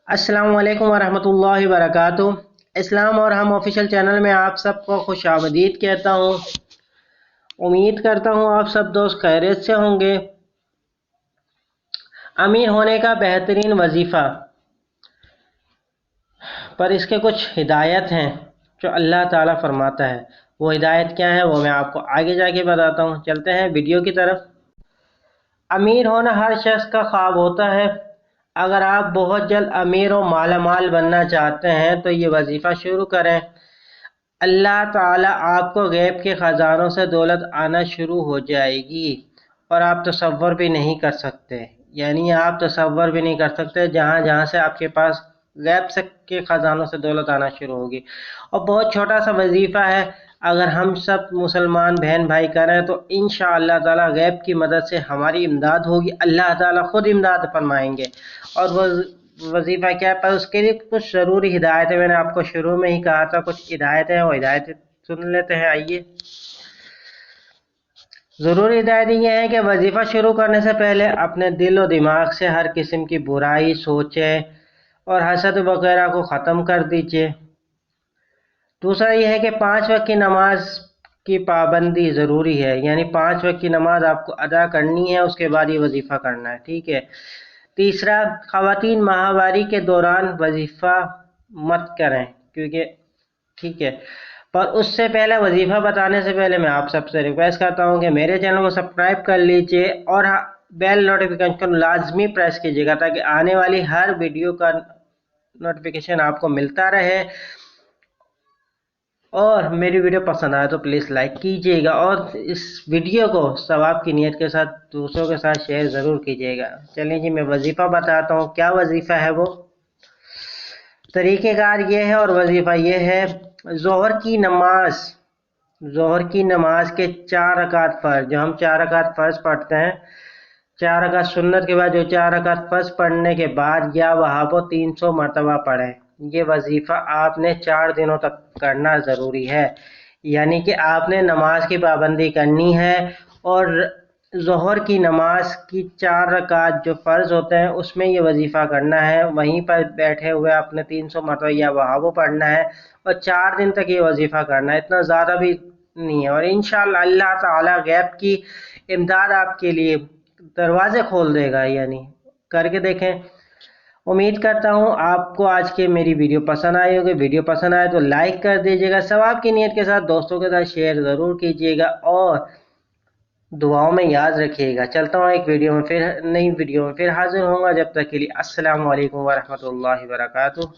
अस्सलाम वालेकुम वरहमतुल्लाहि वबरकातुह। इस्लाम और हम ऑफिशियल चैनल में आप सबको खुश आमदीद कहता हूँ। उम्मीद करता हूँ आप सब दोस्त खैरियत से होंगे। अमीर होने का बेहतरीन वजीफ़ा पर इसके कुछ हिदायत हैं जो अल्लाह ताला फरमाता है। वो हिदायत क्या है वो मैं आपको आगे जाके बताता हूँ। चलते हैं वीडियो की तरफ। अमीर होना हर शख्स का ख्वाब होता है। अगर आप बहुत जल्द अमीर और मालामाल बनना चाहते हैं तो ये वजीफ़ा शुरू करें। अल्लाह ताला आपको गैब के ख़जानों से दौलत आना शुरू हो जाएगी और आप तसव्वुर भी नहीं कर सकते। यानी आप तसव्वुर भी नहीं कर सकते जहाँ जहाँ से आपके पास गैब से के ख़जानों से दौलत आना शुरू होगी। और बहुत छोटा सा वजीफ़ा है, अगर हम सब मुसलमान बहन भाई करें तो इंशाअल्लाह ताला गैब की मदद से हमारी इमदाद होगी। अल्लाह ताला खुद इमदाद फरमाएंगे। और वो वजीफ़ा क्या है, पर उसके लिए कुछ ज़रूरी हिदायतें मैंने आपको शुरू में ही कहा था, कुछ हिदायतें हैं, वो हिदायतें सुन लेते हैं। आइए, ज़रूरी हिदायत ये है कि वजीफ़ा शुरू करने से पहले अपने दिल और दिमाग से हर किस्म की बुराई, सोचें और हसद वगैरह को ख़त्म कर दीजिए। दूसरा ये है कि 5 वक्त की नमाज की पाबंदी ज़रूरी है, यानी 5 वक्त की नमाज आपको अदा करनी है, उसके बाद ये वजीफ़ा करना है, ठीक है। तीसरा, ख़वातीन माहवारी के दौरान वजीफ़ा मत करें, क्योंकि ठीक है। पर उससे पहले वजीफ़ा बताने से पहले मैं आप सबसे रिक्वेस्ट करता हूँ कि मेरे चैनल को सब्सक्राइब कर लीजिए और बेल नोटिफिकेशन लाजमी प्रेस कीजिएगा ताकि आने वाली हर वीडियो का नोटिफिकेशन आपको मिलता रहे। और मेरी वीडियो पसंद आए तो प्लीज़ लाइक कीजिएगा और इस वीडियो को सवाब की नीयत के साथ दूसरों के साथ शेयर ज़रूर कीजिएगा। चलिए जी, मैं वजीफ़ा बताता हूँ। क्या वजीफ़ा है वो? तरीक़ेकार ये है और वजीफ़ा ये है। ज़ोहर की नमाज के 4 रकात फ़र्ज, जो हम 4 रकात फ़र्ज पढ़ते हैं, 4 रकात सुन्नत के बाद जो 4 रकात फ़र्ज पढ़ने के बाद या वहाँ वो 300 मरतबा पढ़ें। ये वजीफ़ा आपने 4 दिनों तक करना ज़रूरी है। यानी कि आपने नमाज की पाबंदी करनी है और ज़ोहर की नमाज की 4 रकात जो फ़र्ज होते हैं उसमें ये वजीफ़ा करना है। वहीं पर बैठे हुए आपने 300 मरतबा या वहाँ वो पढ़ना है और 4 दिन तक ये वजीफ़ा करना है। इतना ज़्यादा भी नहीं है। और इंशाअल्लाह अल्लाह ताला गैब की इमदाद आपके लिए दरवाजे खोल देगा, यानी करके देखें। उम्मीद करता हूँ आपको आज की मेरी वीडियो पसंद आई होगी। वीडियो पसंद आए तो लाइक कर दीजिएगा, सवाब की नीयत के साथ दोस्तों के साथ शेयर ज़रूर कीजिएगा और दुआओं में याद रखिएगा। चलता हूँ एक वीडियो में फिर, नई वीडियो में फिर हाजिर होऊंगा। जब तक के लिए अस्सलाम वालेकुम वरहमतुल्लाहि वबरकातुह।